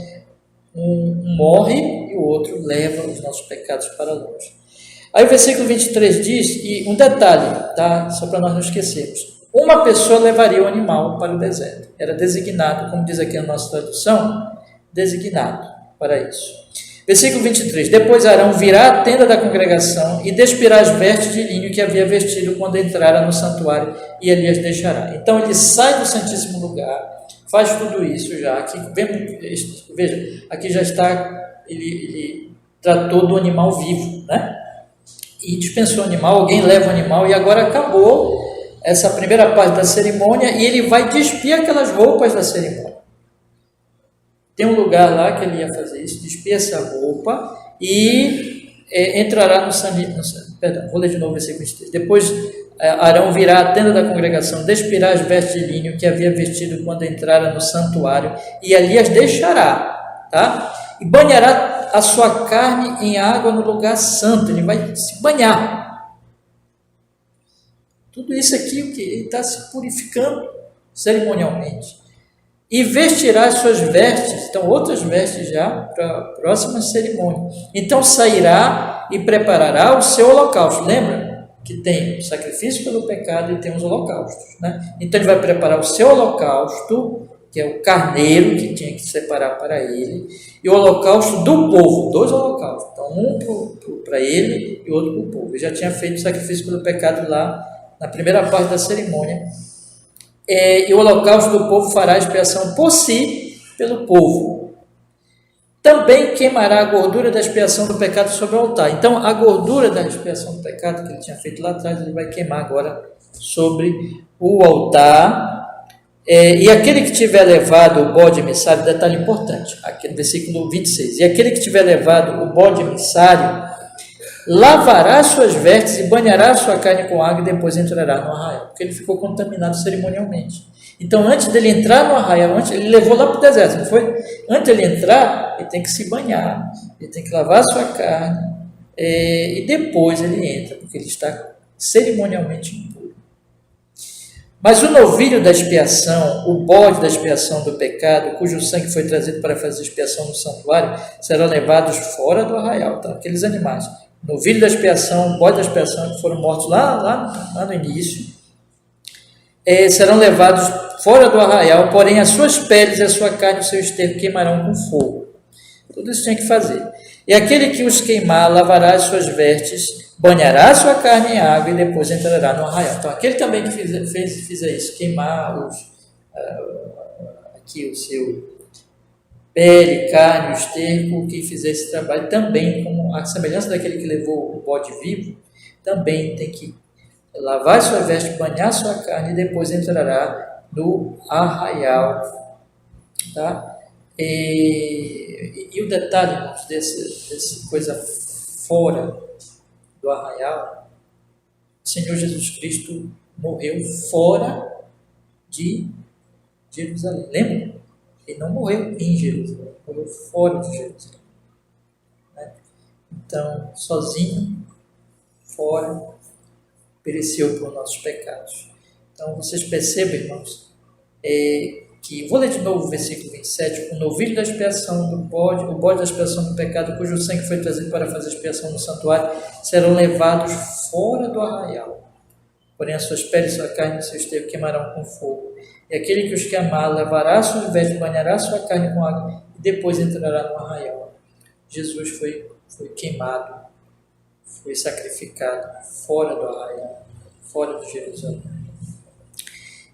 Um morre e o outro leva os nossos pecados para longe. Aí o versículo 23 diz, e um detalhe, tá? Só para nós não esquecermos. Uma pessoa levaria o animal para o deserto. Era designado, como diz aqui a nossa tradução, designado para isso. Versículo 23. Depois Arão virá à tenda da congregação e despirá as vestes de linho que havia vestido quando entrara no santuário e ali as deixará. Então ele sai do Santíssimo Lugar, faz tudo isso já. Aqui, veja, aqui já está, ele tratou do animal vivo, né? E dispensou o animal, alguém leva o animal e agora acabou essa primeira parte da cerimônia e ele vai despir aquelas roupas da cerimônia. Tem um lugar lá que ele ia fazer isso, despir essa roupa e entrará no santuário. Perdão, vou ler de novo o versículo 23. Depois Arão virá à tenda da congregação, despirá as vestes de linho que havia vestido quando entrara no santuário e ali as deixará, tá? E banhará a sua carne em água no lugar santo, ele vai se banhar. Tudo isso aqui, o que ele está se purificando cerimonialmente. E vestirá as suas vestes, então outras vestes já para a próxima cerimônia. Então sairá e preparará o seu holocausto. Lembra que tem o sacrifício pelo pecado e tem os holocaustos, né? Então ele vai preparar o seu holocausto, que é o carneiro que tinha que separar para ele, e o holocausto do povo, 2 holocaustos. Então um para ele e outro para o povo. Ele já tinha feito o sacrifício pelo pecado lá na primeira parte da cerimônia. E o holocausto do povo fará expiação por si, pelo povo. Também queimará a gordura da expiação do pecado sobre o altar. Então, a gordura da expiação do pecado que ele tinha feito lá atrás, ele vai queimar agora sobre o altar. E aquele que tiver levado o bode emissário, detalhe importante, aqui no versículo 26, e aquele que tiver levado o bode emissário, lavará suas vestes e banhará sua carne com água e depois entrará no arraial, porque ele ficou contaminado cerimonialmente. Então, antes dele entrar no arraial, ele levou lá para o deserto, não foi? Antes dele entrar, ele tem que se banhar, ele tem que lavar sua carne, e depois ele entra, porque ele está cerimonialmente impuro. Mas o novilho da expiação, o bode da expiação do pecado, cujo sangue foi trazido para fazer expiação no santuário, serão levados fora do arraial. Então, aqueles animais, o novilho da expiação, o bode da expiação, que foram mortos lá no início, serão levados fora do arraial, porém as suas peles e a sua carne e o seu esterco queimarão com fogo. Tudo isso tinha que fazer. E aquele que os queimar, lavará as suas vestes, banhará a sua carne em água e depois entrará no arraial. Então, aquele também que fizer isso, queimar aqui o seu pele, carne, o esterco, que fizer esse trabalho também, como a semelhança daquele que levou o bode vivo, também tem que lavar sua veste, banhar sua carne e depois entrará no arraial, tá? E o detalhe, irmãos, desse coisa fora do arraial, o Senhor Jesus Cristo morreu fora de Jerusalém. Lembra? Ele não morreu em Jerusalém, morreu fora de Jerusalém. Né? Então, sozinho, fora, pereceu por nossos pecados. Então, vocês percebem, irmãos, que, vou ler de novo o versículo 27, o novilho da expiação do bode, o bode da expiação do pecado, cujo sangue foi trazido para fazer expiação no santuário, serão levados fora do arraial. Porém, as suas peles, sua carne e seu esterco queimarão com fogo. E aquele que os queimar levará suas vestes, banhará sua carne com água e depois entrará no arraial. Jesus foi queimado, foi sacrificado fora do arraial, fora de Jerusalém.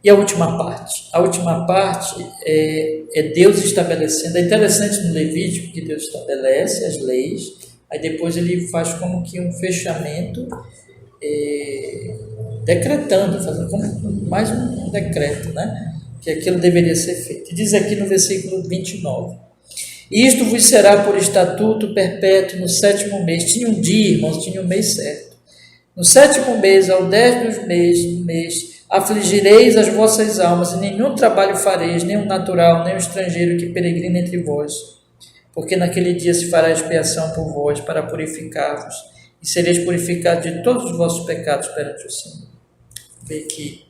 E a última parte? A última parte é Deus estabelecendo. É interessante no Levítico que Deus estabelece as leis, aí depois ele faz como que um fechamento, decretando, fazendo como mais um decreto, né? Que aquilo deveria ser feito. Diz aqui no versículo 29. Isto vos será por estatuto perpétuo no 7º mês. Tinha um dia, irmãos, tinha um mês certo. No 7º mês, ao 10 do mês, afligireis as vossas almas, e nenhum trabalho fareis, nem o natural, nem o estrangeiro que peregrina entre vós. Porque naquele dia se fará expiação por vós, para purificar-vos, e sereis purificados de todos os vossos pecados perante o Senhor. Vê que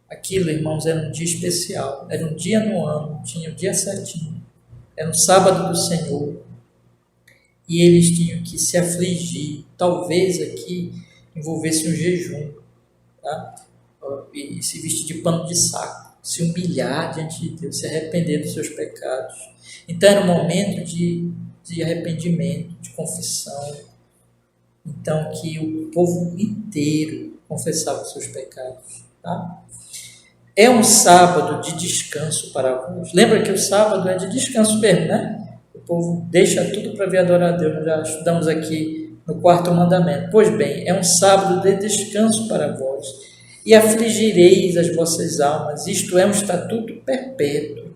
aquilo, irmãos, era um dia especial, era um dia no ano, tinha o dia certinho. era um sábado do Senhor, e eles tinham que se afligir, talvez aqui envolvesse um jejum, tá? E se vestir de pano de saco, se humilhar diante de Deus, se arrepender dos seus pecados. Então era um momento de arrependimento, de confissão. Então que o povo inteiro confessava os seus pecados, tá? É um sábado de descanso para vós. Lembra que o sábado é de descanso mesmo, né? O povo deixa tudo para vir adorar a Deus. Nós já estudamos aqui no 4º mandamento. Pois bem, é um sábado de descanso para vós. E afligireis as vossas almas. Isto é um estatuto perpétuo.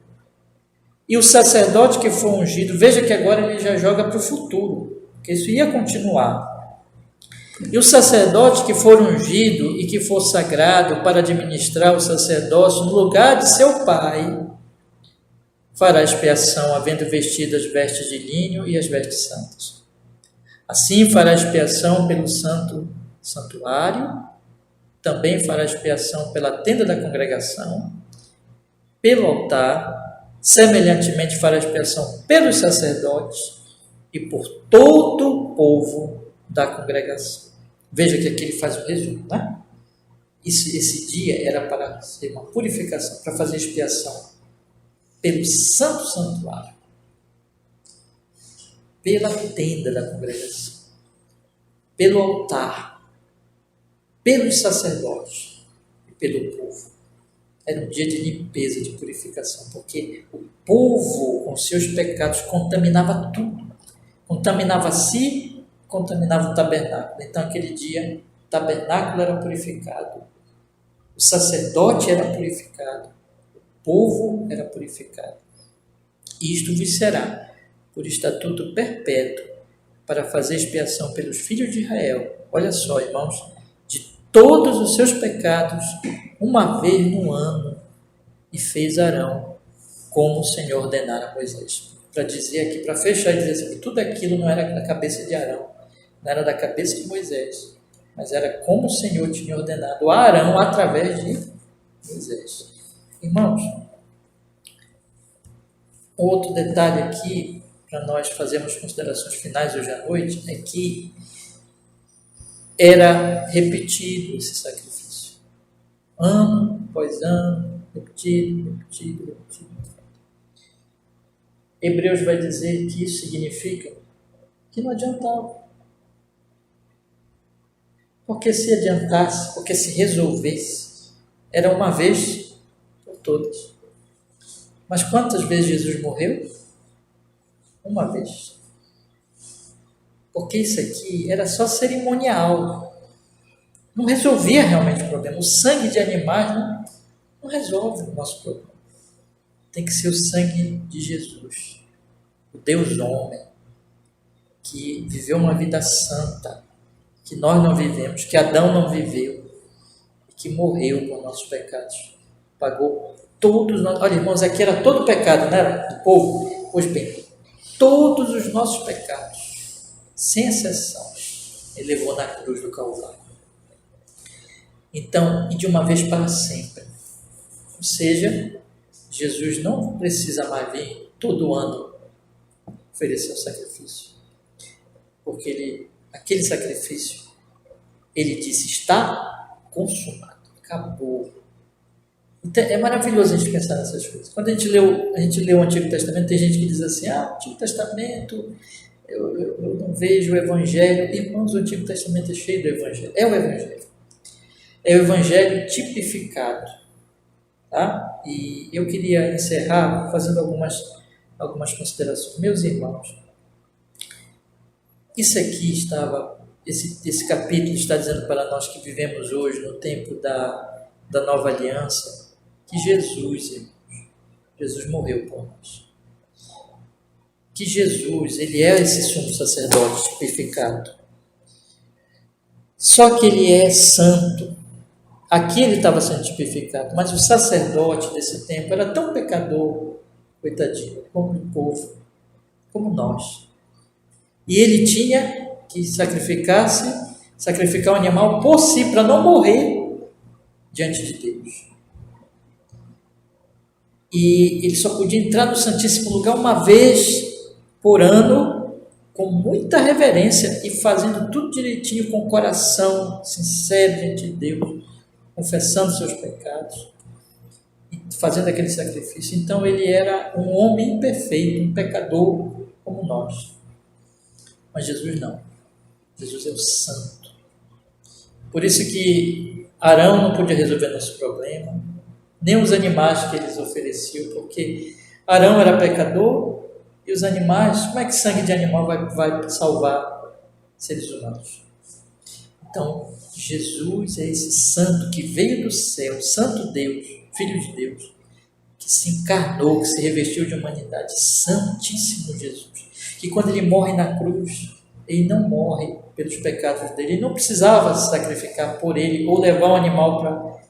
E o sacerdote que for ungido, veja que agora ele já joga para o futuro, porque isso ia continuar. E o sacerdote que for ungido e que for sagrado para administrar o sacerdócio no lugar de seu pai, fará expiação, havendo vestido as vestes de linho e as vestes santas. Assim fará expiação pelo santo santuário, também fará expiação pela tenda da congregação, pelo altar, semelhantemente fará expiação pelos sacerdotes e por todo o povo da congregação. Veja que aqui ele faz o resumo, né? Esse dia era para ser uma purificação, para fazer expiação pelo santo santuário, pela tenda da congregação, pelo altar, pelos sacerdotes e pelo povo. Era um dia de limpeza, de purificação, porque o povo, com seus pecados, contaminava tudo. Contaminava a si, contaminava o tabernáculo. Então, aquele dia, o tabernáculo era purificado, o sacerdote era purificado, o povo era purificado. E isto vos será por estatuto perpétuo, para fazer expiação pelos filhos de Israel. Olha só, irmãos, de todos os seus pecados, uma vez no ano, e fez Arão, como o Senhor ordenara a Moisés. Para dizer aqui, para fechar e dizer assim, que tudo aquilo não era da cabeça de Arão, não era da cabeça de Moisés, mas era como o Senhor tinha ordenado a Arão através de Moisés. Irmãos, outro detalhe aqui, para nós fazermos considerações finais hoje à noite, é que era repetido esse sacrifício. Ano após ano, repetido. Hebreus vai dizer que isso significa que não adiantava. Porque se adiantasse, porque se resolvesse, era uma vez por todas. Mas quantas vezes Jesus morreu? Uma vez. Porque isso aqui era só cerimonial. Não resolvia realmente o problema. O sangue de animais não resolve o nosso problema. Tem que ser o sangue de Jesus, o Deus homem, que viveu uma vida santa, que nós não vivemos, que Adão não viveu, e que morreu por nossos pecados. Pagou todos os nossos... Olha, irmãos, aqui era todo pecado, não era? Do povo. Pois bem, todos os nossos pecados, sem exceção, ele levou na cruz do Calvário. Então, e de uma vez para sempre. Ou seja, Jesus não precisa mais vir todo ano oferecer o sacrifício. Porque aquele sacrifício, ele disse, está consumado, acabou. Então, é maravilhoso a gente pensar nessas coisas. Quando a gente lê o Antigo Testamento, tem gente que diz assim, o Antigo Testamento, eu não vejo o Evangelho. Irmãos, o Antigo Testamento é cheio do Evangelho. É o Evangelho. É o Evangelho tipificado. Tá? E eu queria encerrar fazendo algumas considerações. Meus irmãos, isso aqui esse capítulo está dizendo para nós que vivemos hoje no tempo da nova aliança, que Jesus morreu por nós. Que Jesus, ele é esse sumo sacerdote tipificado. Só que ele é santo. Aqui ele estava sendo tipificado, mas o sacerdote desse tempo era tão pecador, coitadinho, como o povo, como nós. E ele tinha que sacrificar o animal por si, para não morrer diante de Deus. e ele só podia entrar no Santíssimo Lugar uma vez por ano, com muita reverência e fazendo tudo direitinho, com o coração sincero diante de Deus, confessando seus pecados e fazendo aquele sacrifício. Então ele era um homem imperfeito, um pecador como nós. Mas Jesus não. Jesus é o santo. Por isso que Arão não podia resolver nosso problema, nem os animais que eles ofereciam, porque Arão era pecador e os animais, como é que sangue de animal vai salvar seres humanos? Então, Jesus é esse santo que veio do céu, santo Deus, Filho de Deus, que se encarnou, que se revestiu de humanidade, santíssimo Jesus, que quando ele morre na cruz, ele não morre pelos pecados dele, ele não precisava se sacrificar por ele ou levar um animal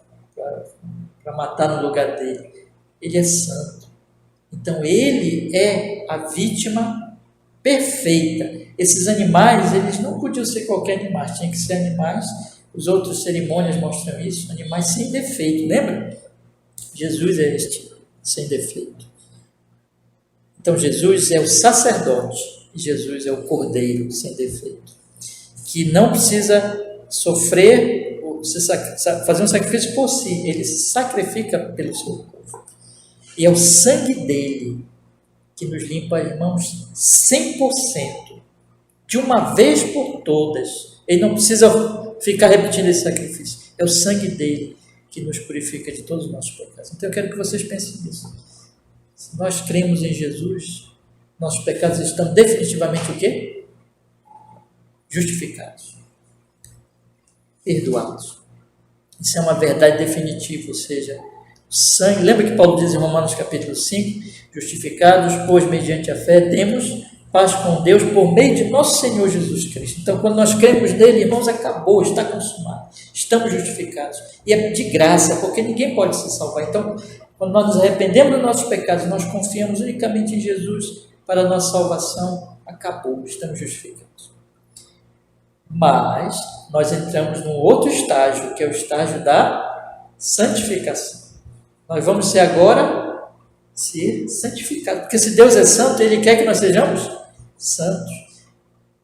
para matar no lugar dele. Ele é santo. Então ele é a vítima perfeita. Esses animais, eles não podiam ser qualquer animal, tinha que ser animais, os outros cerimônias mostram isso, animais sem defeito, lembra? Jesus é este, sem defeito. Então Jesus é o sacerdote, e Jesus é o cordeiro sem defeito, que não precisa sofrer, fazer um sacrifício por si, ele se sacrifica pelo seu povo. E é o sangue dele que nos limpa, irmãos, 100%, de uma vez por todas. Ele não precisa ficar repetindo esse sacrifício. É o sangue dele que nos purifica de todos os nossos pecados. Então eu quero que vocês pensem nisso. Se nós cremos em Jesus, nossos pecados estão definitivamente o quê? Justificados. Perdoados. Isso é uma verdade definitiva, ou seja, o sangue, lembra que Paulo diz em Romanos capítulo 5, justificados, pois mediante a fé temos paz com Deus por meio de nosso Senhor Jesus Cristo. Então, quando nós cremos nele, irmãos, acabou, está consumado, estamos justificados. E é de graça, porque ninguém pode se salvar. Então, quando nós nos arrependemos dos nossos pecados, nós confiamos unicamente em Jesus para a nossa salvação, acabou, estamos justificados. Mas nós entramos num outro estágio, que é o estágio da santificação. Nós vamos ser agora santificados, porque se Deus é santo, Ele quer que nós sejamos santos.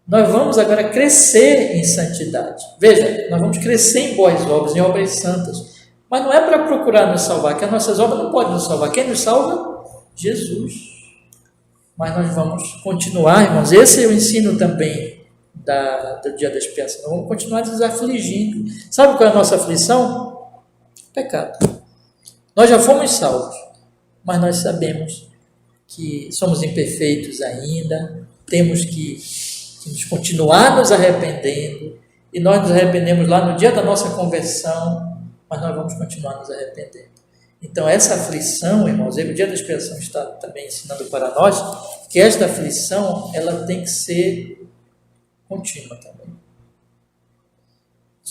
Nós vamos agora crescer em santidade. Veja, nós vamos crescer em boas obras, em obras santas, mas não é para procurar nos salvar, que as nossas obras não podem nos salvar. Quem nos salva? Jesus. Mas nós vamos continuar, irmãos, esse é o ensino também do dia da expiação. Nós vamos continuar nos afligindo. Sabe qual é a nossa aflição? Pecado. Nós já fomos salvos, mas nós sabemos que somos imperfeitos ainda, temos que continuar nos arrependendo, e nós nos arrependemos lá no dia da nossa conversão, mas nós vamos continuar nos arrependendo. Então essa aflição, irmãos, o dia da expiação está também ensinando para nós que esta aflição, ela tem que ser contínua também.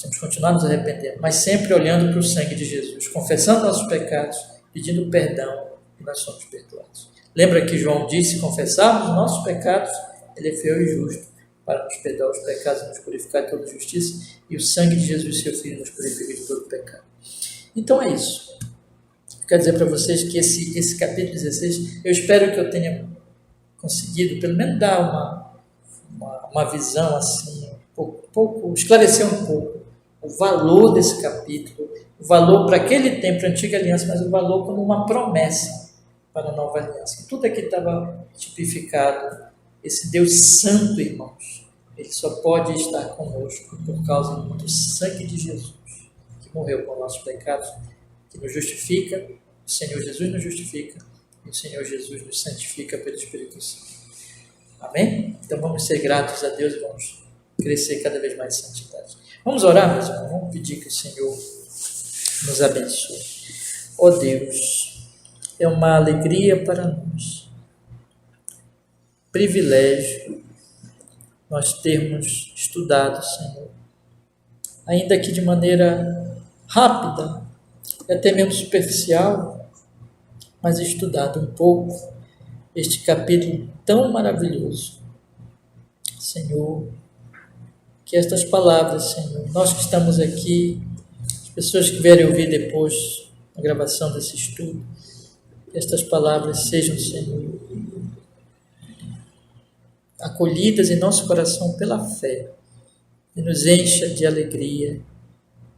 Temos que continuar nos arrependendo, mas sempre olhando para o sangue de Jesus, confessando nossos pecados, pedindo perdão, e nós somos perdoados. Lembra que João disse, confessarmos os nossos pecados, ele é fiel e justo para nos perdoar os pecados e nos purificar de toda justiça, e o sangue de Jesus, seu Filho, nos purifica de todo pecado. Então é isso. Quero dizer para vocês que esse capítulo 16, eu espero que eu tenha conseguido, pelo menos, dar uma visão assim, esclarecer um pouco o valor desse capítulo, o valor para aquele tempo, a antiga aliança, mas o valor como uma promessa para a nova aliança. Tudo aqui estava tipificado. Esse Deus santo, irmãos, ele só pode estar conosco por causa do sangue de Jesus, que morreu por nossos pecados, que nos justifica, o Senhor Jesus nos justifica, e o Senhor Jesus nos santifica pelo Espírito Santo. Amém? Então vamos ser gratos a Deus e vamos crescer cada vez mais em santidade. Vamos orar, meus irmãos? Vamos pedir que o Senhor nos abençoe. Ó Deus, é uma alegria para nós, privilégio, nós termos estudado, Senhor, ainda que de maneira rápida, até mesmo superficial, mas estudado um pouco este capítulo tão maravilhoso. Senhor, que estas palavras, Senhor, nós que estamos aqui, as pessoas que vierem ouvir depois a gravação desse estudo, que que estas palavras sejam, Senhor, acolhidas em nosso coração pela fé e nos encha de alegria,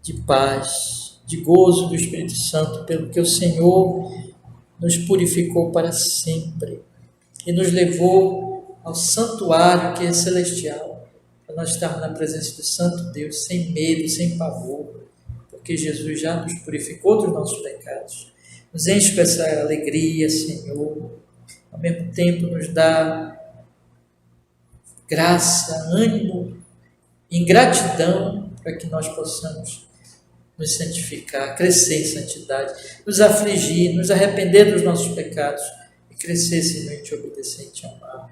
de paz, de gozo do Espírito Santo, pelo que o Senhor nos purificou para sempre e nos levou ao santuário que é celestial, para nós estarmos na presença do Santo Deus, sem medo, sem pavor, porque Jesus já nos purificou dos nossos pecados. Nos enche com essa alegria, Senhor, ao mesmo tempo nos dá graça, ânimo e gratidão para que nós possamos nos santificar, crescer em santidade, nos afligir, nos arrepender dos nossos pecados e crescer, Senhor, em te obedecer, em te amar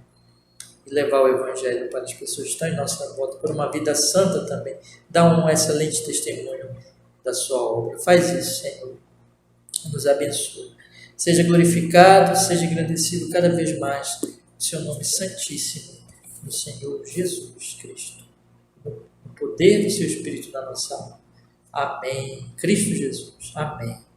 e levar o Evangelho para as pessoas que estão em nossa volta por uma vida santa também. Dá um excelente testemunho da sua obra. Faz isso, Senhor. Nos abençoe. Seja glorificado, seja agradecido cada vez mais o seu nome santíssimo, do Senhor Jesus Cristo. No poder do seu Espírito na nossa alma. Amém. Cristo Jesus. Amém.